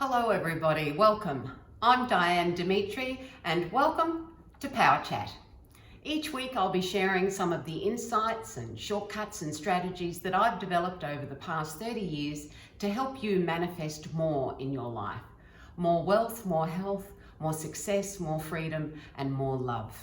Hello everybody, welcome. I'm Diane Dimitri and welcome to Power Chat. Each week I'll be sharing some of the insights and shortcuts and strategies that I've developed over the past 30 years to help you manifest more in your life. More wealth, more health, more success, more freedom and more love.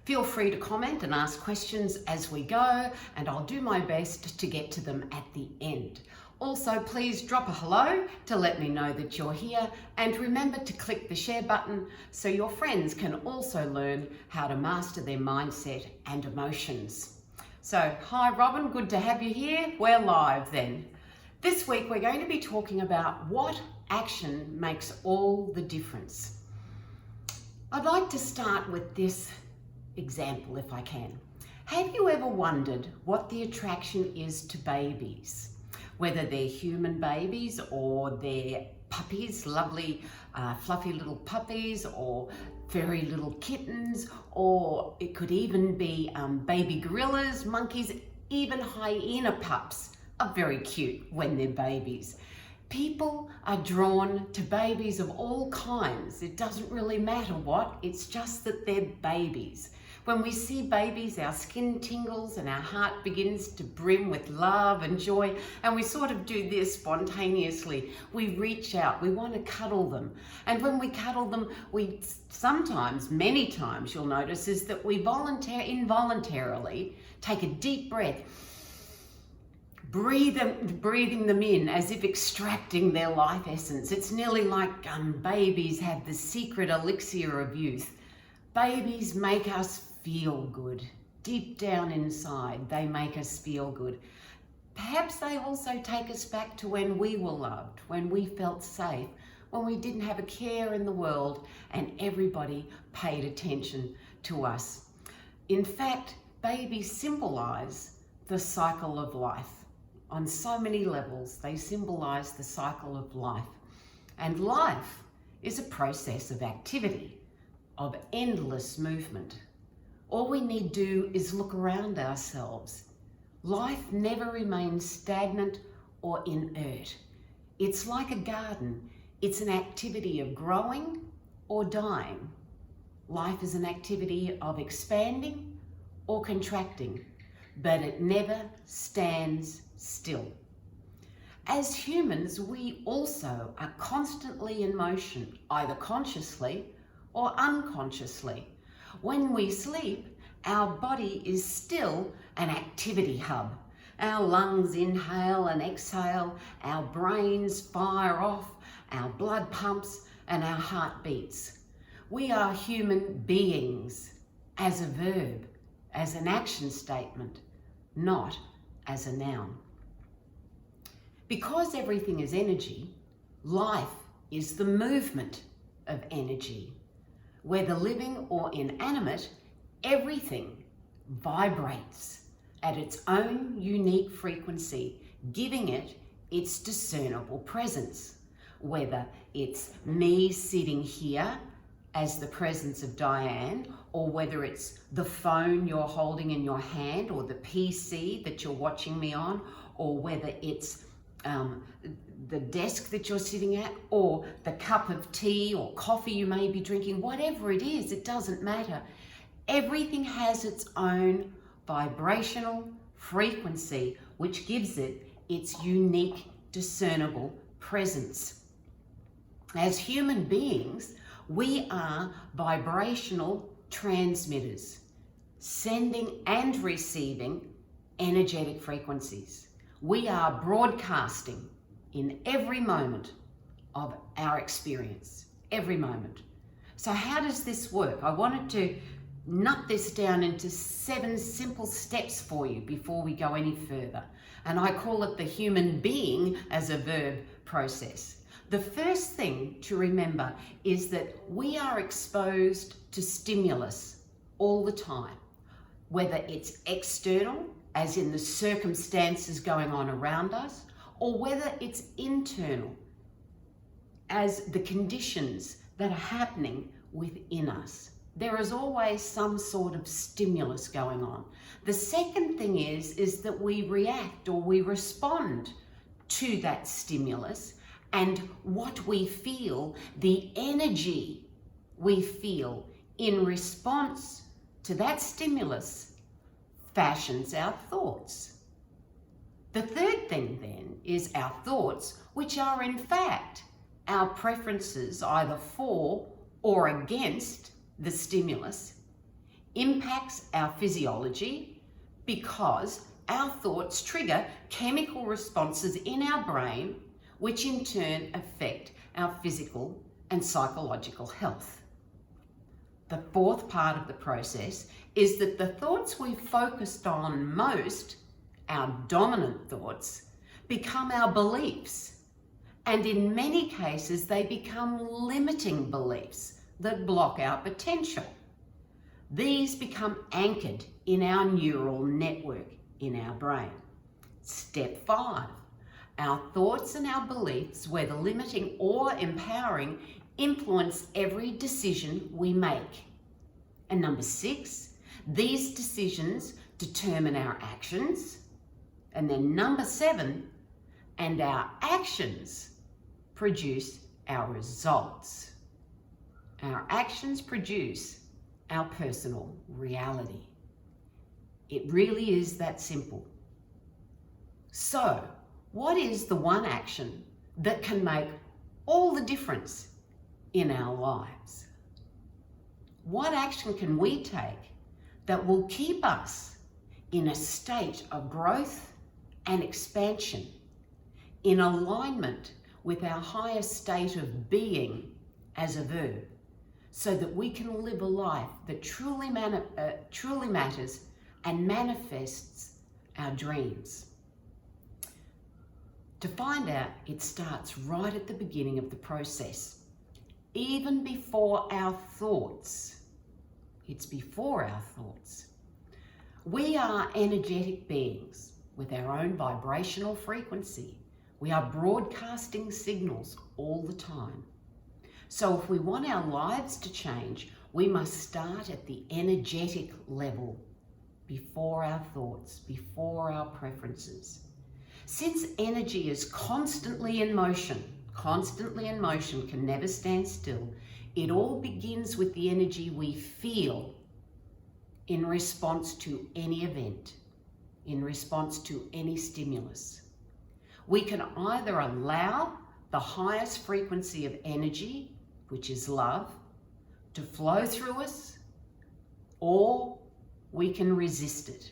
Feel free to comment and ask questions as we go, and I'll do my best to get to them at the end. Also, please drop a hello to let me know that you're here, and remember to click the share button so your friends can also learn how to master their mindset and emotions. So, hi Robin, good to have you here. We're live then. This week we're going to be talking about what action makes all the difference. I'd like to start with this example if I can. Have you ever wondered what the attraction is to babies? Whether they're human babies or they're puppies, lovely fluffy little puppies, or furry little kittens, or it could even be baby gorillas, monkeys, even hyena pups are very cute when they're babies. People are drawn to babies of all kinds. It doesn't really matter what, it's just that they're babies. When we see babies, our skin tingles and our heart begins to brim with love and joy, and we sort of do this spontaneously. We reach out, we want to cuddle them. And when we cuddle them, we sometimes, many times you'll notice, is that we involuntarily take a deep breath, breathing them in as if extracting their life essence. It's nearly like babies have the secret elixir of youth. Babies make us feel good. Deep down inside, they make us feel good. Perhaps they also take us back to when we were loved, when we felt safe, when we didn't have a care in the world and everybody paid attention to us. In fact, babies symbolize the cycle of life. On so many levels, they symbolize the cycle of life. And life is a process of activity, of endless movement. All we need do is look around ourselves. Life never remains stagnant or inert. It's like a garden. It's an activity of growing or dying. Life is an activity of expanding or contracting, but it never stands still. As humans, we also are constantly in motion, either consciously or unconsciously. When we sleep, our body is still an activity hub. Our lungs inhale and exhale, our brains fire off, our blood pumps, and our heart beats. We are human beings as a verb, as an action statement, not as a noun. Because everything is energy, life is the movement of energy. Whether living or inanimate, everything vibrates at its own unique frequency, giving it its discernible presence. Whether it's me sitting here as the presence of Diane, or whether it's the phone you're holding in your hand, or the PC that you're watching me on, or whether it's the desk that you're sitting at, or the cup of tea or coffee you may be drinking, whatever it is, it doesn't matter. Everything has its own vibrational frequency, which gives it its unique, discernible presence. As human beings, we are vibrational transmitters, sending and receiving energetic frequencies. We are broadcasting in every moment of our experience, every moment. So how does this work? I wanted to nut this down into 7 simple steps for you before we go any further. And I call it the human being as a verb process. The first thing to remember is that we are exposed to stimulus all the time, whether it's external, as in the circumstances going on around us, or whether it's internal, as the conditions that are happening within us. There is always some sort of stimulus going on. The second thing is that we react or we respond to that stimulus, And what we feel, the energy we feel in response to that stimulus, fashions our thoughts. The third thing then is our thoughts, which are in fact our preferences either for or against the stimulus, impacts our physiology because our thoughts trigger chemical responses in our brain, which in turn affect our physical and psychological health. The fourth part of the process is that the thoughts we focused on most, our dominant thoughts, become our beliefs. And in many cases, they become limiting beliefs that block our potential. These become anchored in our neural network in our brain. Step 5, our thoughts and our beliefs, whether limiting or empowering, influence every decision we make. And number 6, these decisions determine our actions. And then number 7, and our actions produce our results. Our actions produce our personal reality. It really is that simple. So, what is the one action that can make all the difference in our lives? What action can we take that will keep us in a state of growth and expansion, in alignment with our higher state of being as a verb, so that we can live a life that truly matters and manifests our dreams? To find out, it starts right at the beginning of the process, even before our thoughts. It's before our thoughts. We are energetic beings with our own vibrational frequency. We are broadcasting signals all the time. So if we want our lives to change, we must start at the energetic level, before our thoughts, before our preferences. Since energy is constantly in motion, can never stand still, it all begins with the energy we feel in response to any event, in response to any stimulus. We can either allow the highest frequency of energy, which is love, to flow through us, or we can resist it.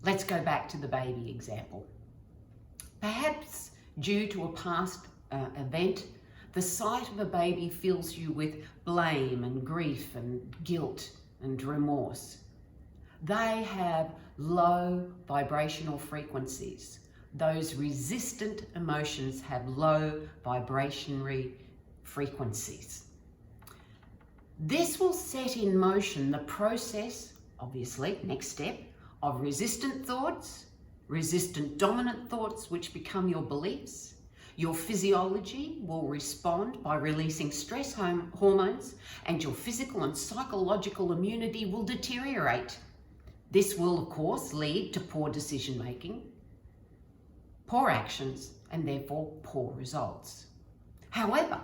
Let's go back to the baby example. Perhaps due to a past event, the sight of a baby fills you with blame and grief and guilt and remorse. They have low vibrational frequencies. Those resistant emotions have low vibrationary frequencies. This will set in motion the process, obviously, next step, of resistant thoughts, resistant dominant thoughts, which become your beliefs. Your physiology will respond by releasing stress hormones, and your physical and psychological immunity will deteriorate. This will, of course, lead to poor decision making, poor actions, and therefore poor results. However,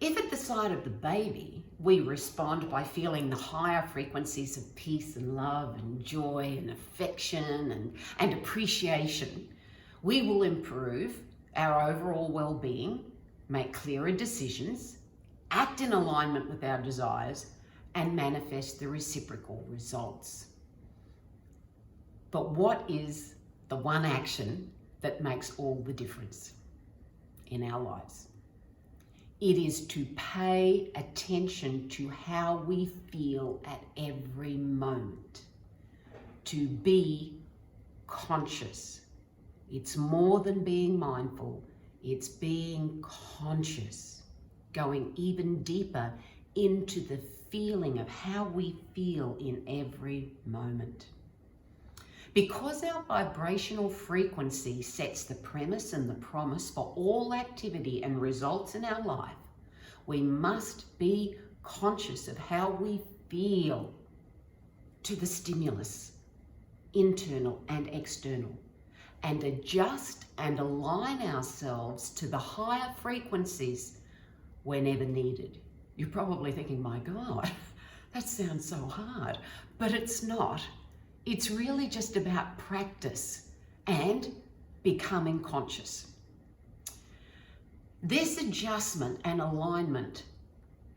if at the sight of the baby, we respond by feeling the higher frequencies of peace and love and joy and affection and appreciation, we will improve our overall well-being, make clearer decisions, act in alignment with our desires, and manifest the reciprocal results. But what is the one action that makes all the difference in our lives? It is to pay attention to how we feel at every moment, to be conscious. It's more than being mindful, it's being conscious, going even deeper into the feeling of how we feel in every moment. Because our vibrational frequency sets the premise and the promise for all activity and results in our life, we must be conscious of how we feel to the stimulus, internal and external. and adjust and align ourselves to the higher frequencies whenever needed. You're probably thinking, my God, that sounds so hard, but it's not. It's really just about practice and becoming conscious. This adjustment and alignment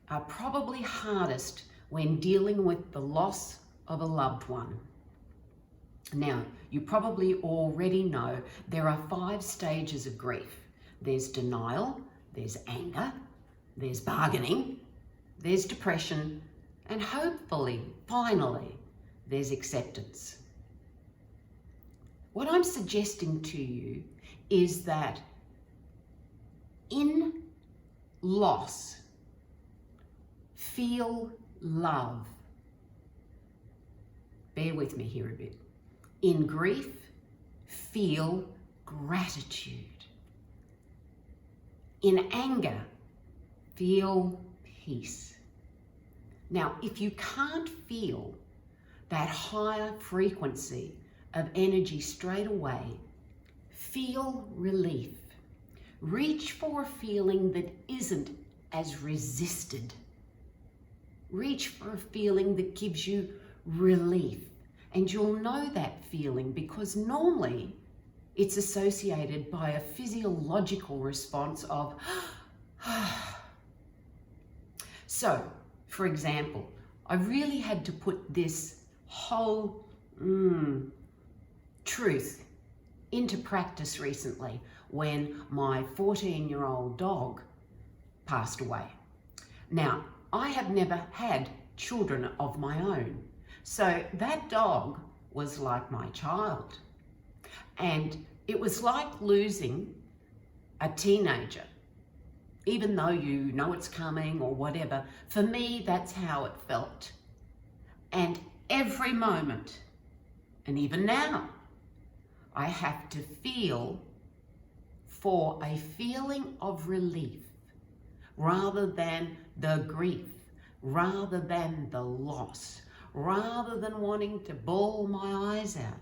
are probably hardest when dealing with the loss of a loved one. Now, you probably already know there are 5 stages of grief. There's denial, there's anger, there's bargaining, there's depression, and hopefully, finally, there's acceptance. What I'm suggesting to you is that in loss, feel love. Bear with me here a bit. In grief, feel gratitude. In anger, feel peace. Now, if you can't feel that higher frequency of energy straight away, feel relief. Reach for a feeling that isn't as resisted. Reach for a feeling that gives you relief. And you'll know that feeling because normally it's associated by a physiological response of So, for example, I really had to put this whole truth into practice recently when my 14-year-old dog passed away. Now, I have never had children of my own, so that dog was like my child. And it was like losing a teenager. Even though you know it's coming or whatever, for me, that's how it felt. And every moment, and even now, I have to feel for a feeling of relief rather than the grief, rather than the loss, rather than wanting to bawl my eyes out.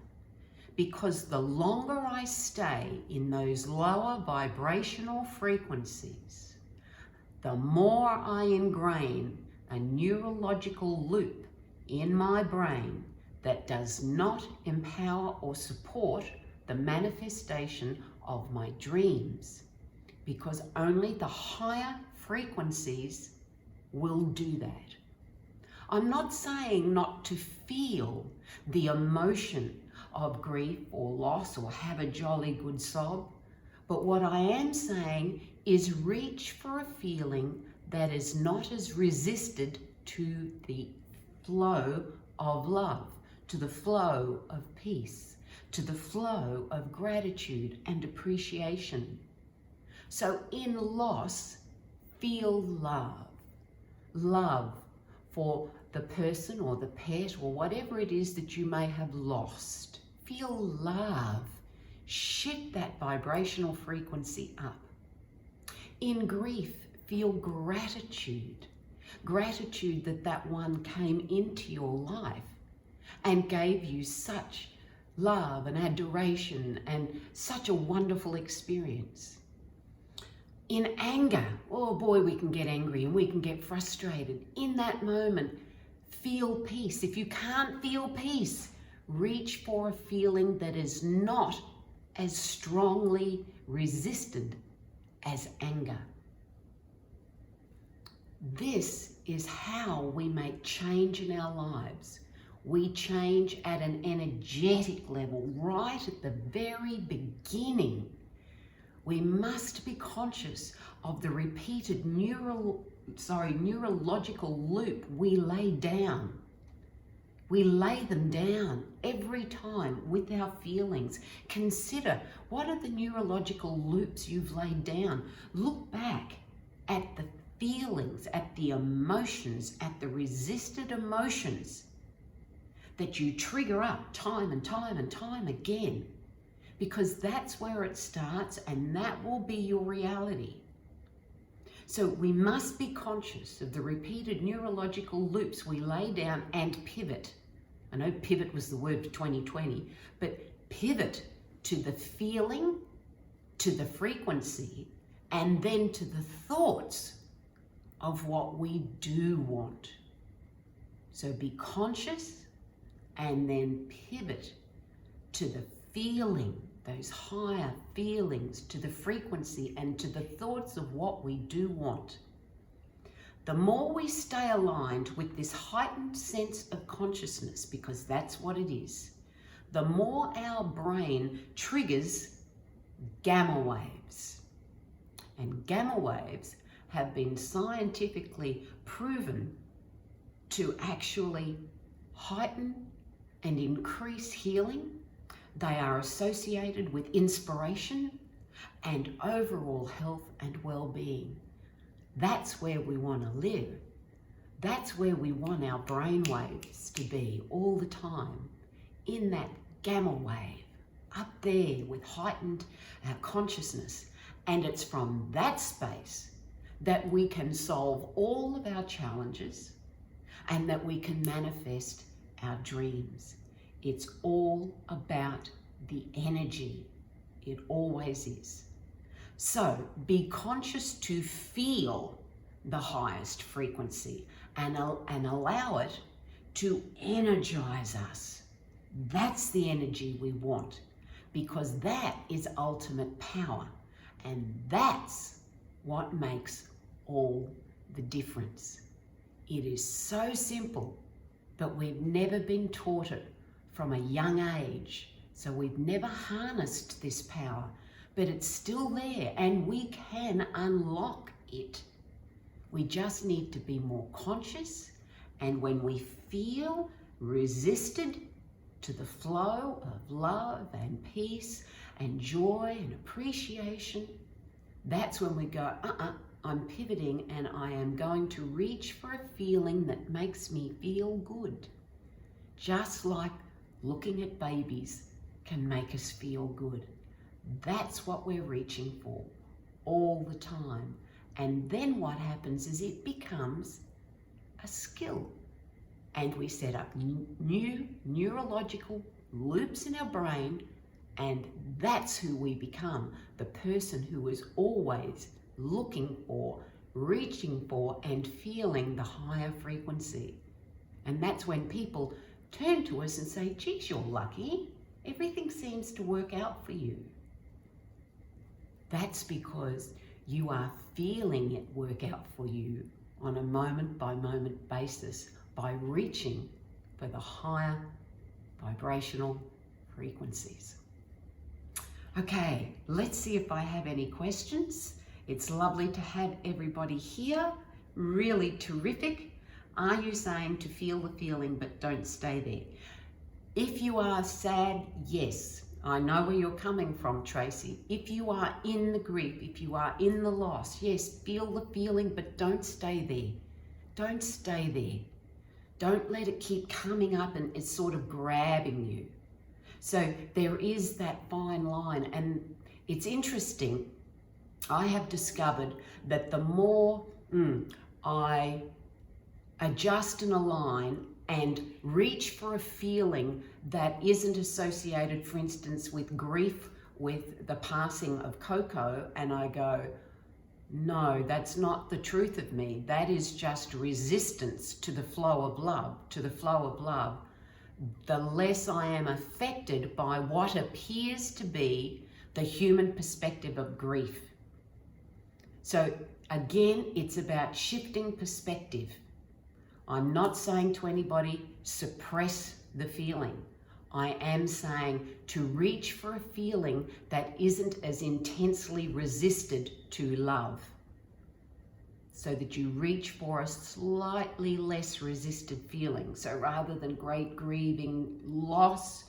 Because the longer I stay in those lower vibrational frequencies, the more I ingrain a neurological loop in my brain that does not empower or support the manifestation of my dreams, because only the higher frequencies will do that. I'm not saying not to feel the emotion of grief or loss or have a jolly good sob, but what I am saying is reach for a feeling that is not as resisted to the flow of love, to the flow of peace, to the flow of gratitude and appreciation. So in loss, feel love. Love for the person or the pet or whatever it is that you may have lost. Feel love. Shift that vibrational frequency up. In grief, feel gratitude. Gratitude that that one came into your life and gave you such love and adoration and such a wonderful experience. In anger, oh boy, we can get angry and we can get frustrated. In that moment, feel peace. If you can't feel peace, reach for a feeling that is not as strongly resisted as anger. This is how we make change in our lives. We change at an energetic level right at the very beginning. We must be conscious of the repeated neurological loop we lay down. We lay them down every time with our feelings. Consider, what are the neurological loops you've laid down? Look back at the feelings, at the emotions, at the resisted emotions that you trigger up time and time and time again, because that's where it starts and that will be your reality. So we must be conscious of the repeated neurological loops we lay down and pivot. I know pivot was the word for 2020, but pivot to the feeling, to the frequency, and then to the thoughts of what we do want. So be conscious and then pivot to the feeling, those higher feelings, to the frequency and to the thoughts of what we do want. The more we stay aligned with this heightened sense of consciousness, because that's what it is, the more our brain triggers gamma waves. And gamma waves have been scientifically proven to actually heighten and increase healing. They are associated with inspiration and overall health and well-being. That's where we want to live. That's where we want our brain waves to be all the time, in that gamma wave, up there with heightened consciousness. And it's from that space that we can solve all of our challenges and that we can manifest our dreams. It's all about the energy. It always is. So be conscious to feel the highest frequency and allow it to energize us. That's the energy we want, because that is ultimate power. And that's what makes all the difference. It is so simple, but we've never been taught it from a young age. So we've never harnessed this power, but it's still there and we can unlock it. We just need to be more conscious, and when we feel resisted to the flow of love and peace and joy and appreciation, that's when we go, I'm pivoting and I am going to reach for a feeling that makes me feel good. Just like looking at babies can make us feel good. That's what we're reaching for all the time. And then what happens is it becomes a skill. And we set up new neurological loops in our brain, and that's who we become, the person who is always looking for, reaching for, and feeling the higher frequency. And that's when people turn to us and say, geez, you're lucky. Everything seems to work out for you. That's because you are feeling it work out for you on a moment-by-moment basis by reaching for the higher vibrational frequencies. Okay, let's see if I have any questions. It's lovely to have everybody here. Really terrific. Are you saying to feel the feeling but don't stay there? If you are sad, yes. I know where you're coming from, Tracy. If you are in the grief, if you are in the loss, yes, feel the feeling, but don't stay there. Don't stay there. Don't let it keep coming up and it's sort of grabbing you. So there is that fine line, and it's interesting. I have discovered that the more I adjust and align and reach for a feeling that isn't associated, for instance, with grief, with the passing of Coco, and I go, no, that's not the truth of me. That is just resistance to the flow of love, the less I am affected by what appears to be the human perspective of grief. So again, it's about shifting perspective. I'm not saying to anybody, suppress the feeling. I am saying to reach for a feeling that isn't as intensely resisted to love, so that you reach for a slightly less resisted feeling. So rather than great grieving loss,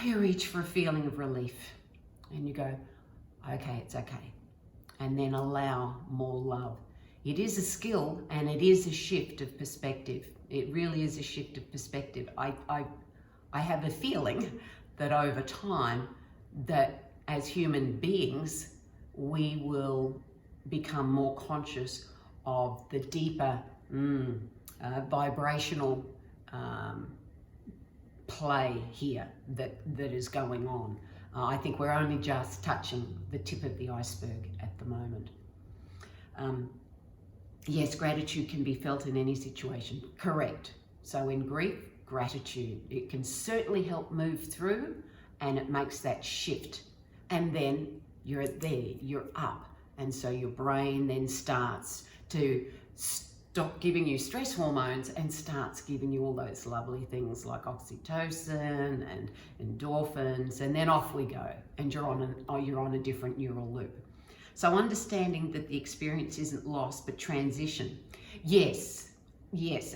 you reach for a feeling of relief and you go, okay, it's okay. And then allow more love. It is a skill and it is a shift of perspective. It really is a shift of perspective. I have a feeling that over time, that as human beings, we will become more conscious of the deeper vibrational play here that is going on. I think we're only just touching the tip of the iceberg at the moment. Yes, gratitude can be felt in any situation. Correct. So in grief, gratitude. It can certainly help move through, and it makes that shift. And then you're there, you're up. And so your brain then starts to stop giving you stress hormones and starts giving you all those lovely things like oxytocin and endorphins, and then off we go, and you're on a different neural loop. So understanding that the experience isn't loss but transition. Yes,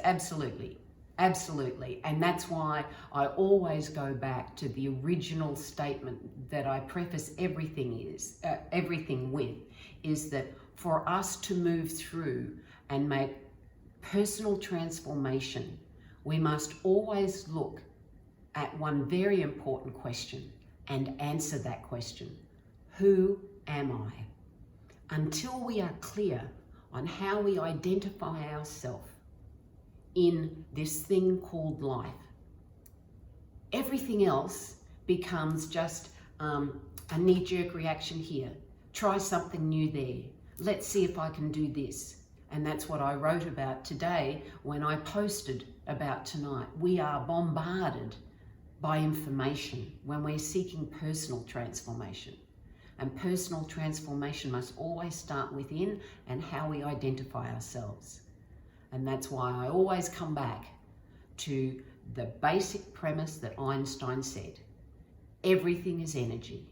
absolutely. Absolutely. And that's why I always go back to the original statement that I preface everything with, is that for us to move through and make personal transformation, we must always look at one very important question and answer that question. Who am I? Until we are clear on how we identify ourselves in this thing called life, everything else becomes just a knee-jerk reaction here. Try something new there. Let's see if I can do this. And that's what I wrote about today when I posted about tonight. We are bombarded by information when we're seeking personal transformation. And personal transformation must always start within and how we identify ourselves. And that's why I always come back to the basic premise that Einstein said. Everything is energy.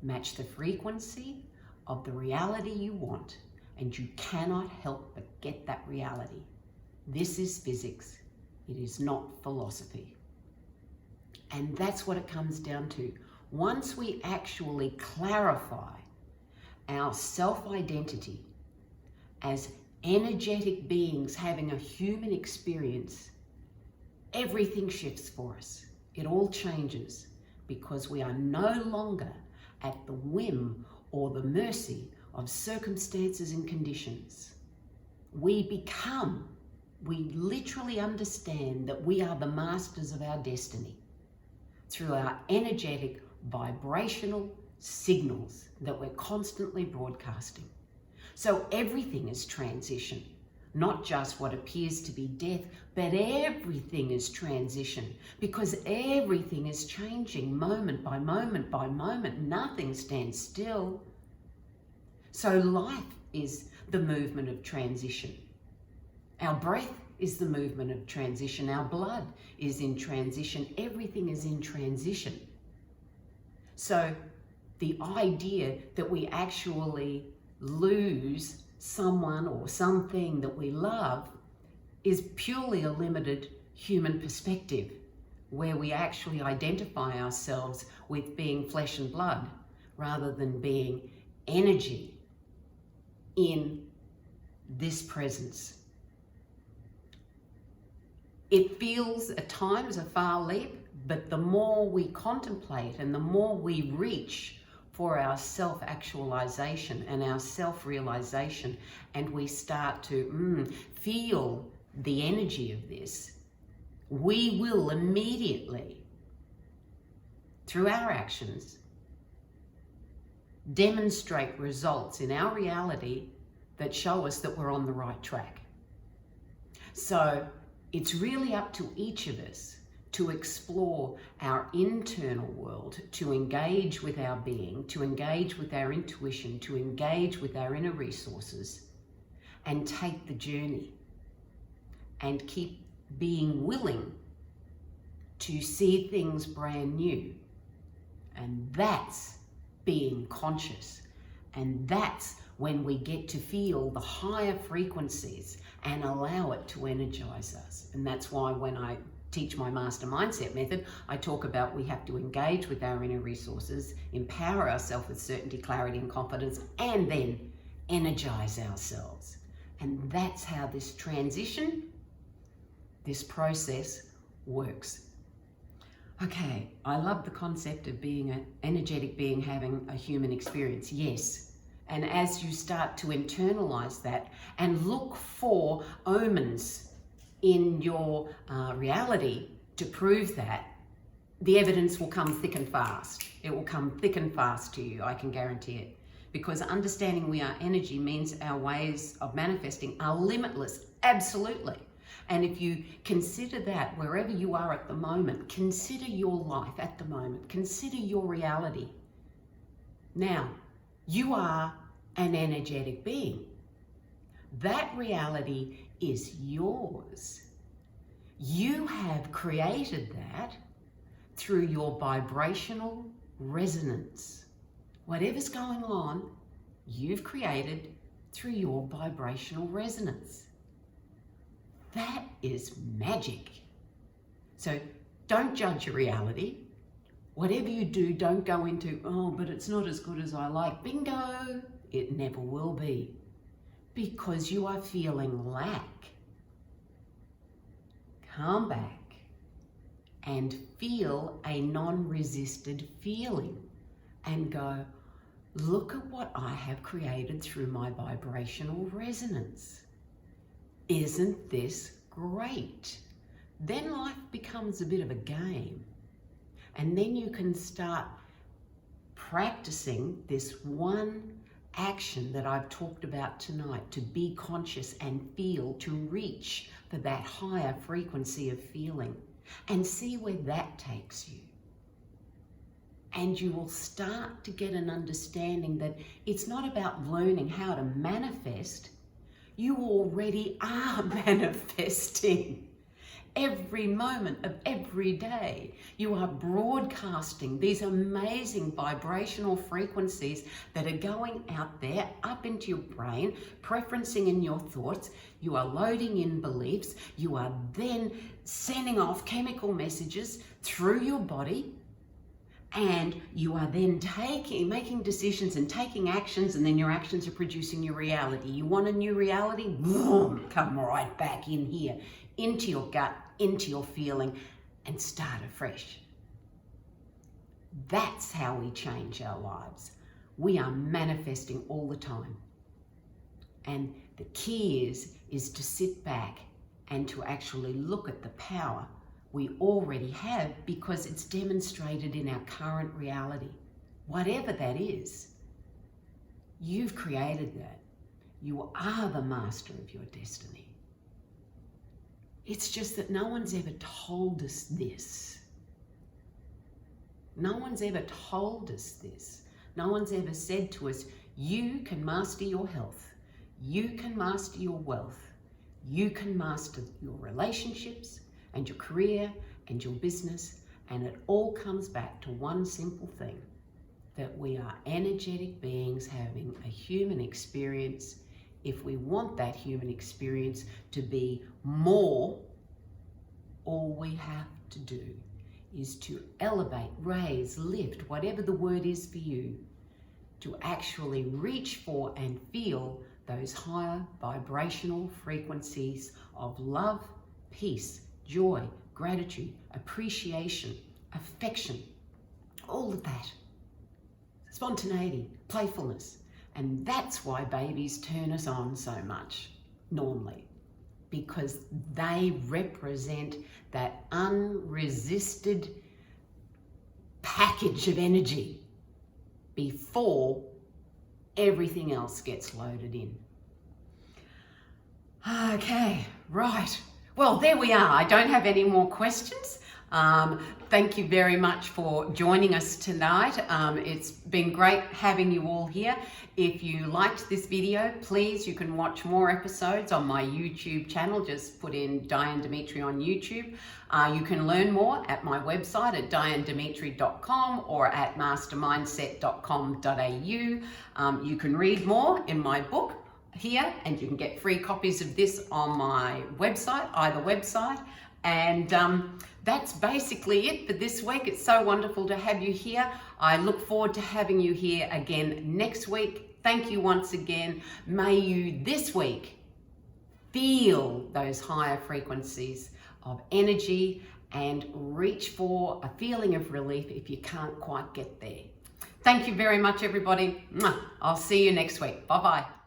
Match the frequency of the reality you want, and you cannot help but get that reality. This is physics. It is not philosophy. And that's what it comes down to. Once we actually clarify our self-identity as energetic beings having a human experience, everything shifts for us. It all changes because we are no longer at the whim or the mercy of circumstances and conditions. We literally understand that we are the masters of our destiny through our energetic vibrational signals that we're constantly broadcasting. So everything is transition, not just what appears to be death, but everything is transition, because everything is changing moment by moment by moment. Nothing stands still. So life is the movement of transition. Our breath is the movement of transition. Our blood is in transition. Everything is in transition. So the idea that we actually lose someone or something that we love is purely a limited human perspective, where we actually identify ourselves with being flesh and blood rather than being energy in this presence. It feels at times a far leap, but the more we contemplate and the more we reach for our self-actualization and our self-realization, and we start to feel the energy of this, we will immediately, through our actions, demonstrate results in our reality that show us that we're on the right track. So it's really up to each of us to explore our internal world, to engage with our being, to engage with our intuition, to engage with our inner resources, and take the journey and keep being willing to see things brand new. And that's being conscious. And that's when we get to feel the higher frequencies and allow it to energize us. And that's why when I teach my master mindset method, I talk about we have to engage with our inner resources, empower ourselves with certainty, clarity, and confidence, and then energize ourselves. And that's how this transition, this process works. Okay, I love the concept of being an energetic being having a human experience. Yes. And as you start to internalize that and look for omens in your reality to prove that, the evidence will come thick and fast. It will come thick and fast to you, I can guarantee it. Because understanding we are energy means our ways of manifesting are limitless, absolutely. And if you consider that wherever you are at the moment, consider your life at the moment, consider your reality. Now, you are an energetic being. That reality is yours. You have created that through your vibrational resonance. Whatever's going on, you've created through your vibrational resonance. That is magic. So don't judge your reality. Whatever you do, don't go into, oh, but it's not as good as I like. Bingo! It never will be. Because you are feeling lack. Come back and feel a non-resisted feeling and go, look at what I have created through my vibrational resonance. Isn't this great? Then life becomes a bit of a game. And then you can start practicing this one action that I've talked about tonight, to be conscious and feel, to reach for that higher frequency of feeling and see where that takes you. And you will start to get an understanding that it's not about learning how to manifest. You already are manifesting. Every moment of every day, you are broadcasting these amazing vibrational frequencies that are going out there, up into your brain, preferencing in your thoughts. You are loading in beliefs. You are then sending off chemical messages through your body. And you are then making decisions and taking actions, and then your actions are producing your reality. You want a new reality? Boom, come right back in here, into your gut, into your feeling, and start afresh. That's how we change our lives. We are manifesting all the time. And the key is to sit back and to actually look at the power we already have, because it's demonstrated in our current reality. Whatever that is, you've created that. You are the master of your destiny. It's just that no one's ever told us this. No one's ever told us this. No one's ever said to us, you can master your health. You can master your wealth. You can master your relationships and your career and your business. And it all comes back to one simple thing, that we are energetic beings having a human experience. If we want that human experience to be more, all we have to do is to elevate, raise, lift, whatever the word is for you, to actually reach for and feel those higher vibrational frequencies of love, peace, joy, gratitude, appreciation, affection, all of that. Spontaneity, playfulness. And that's why babies turn us on so much, normally, because they represent that unresisted package of energy before everything else gets loaded in. Okay, right. Well, there we are. I don't have any more questions. Thank you very much for joining us tonight. It's been great having you all here. If you liked this video, please, you can watch more episodes on my YouTube channel. Just put in Diane 𝑾𝒉𝒂𝒕 on YouTube. You can learn more at my website at dianedemetri.com or at mastermindset.com.au. You can read more in my book here, and you can get free copies of this on my website, either website. And that's basically it for this week. It's so wonderful to have you here. I look forward to having you here again next week. Thank you once again. May you this week feel those higher frequencies of energy and reach for a feeling of relief if you can't quite get there. Thank you very much, everybody. I'll see you next week. Bye-bye.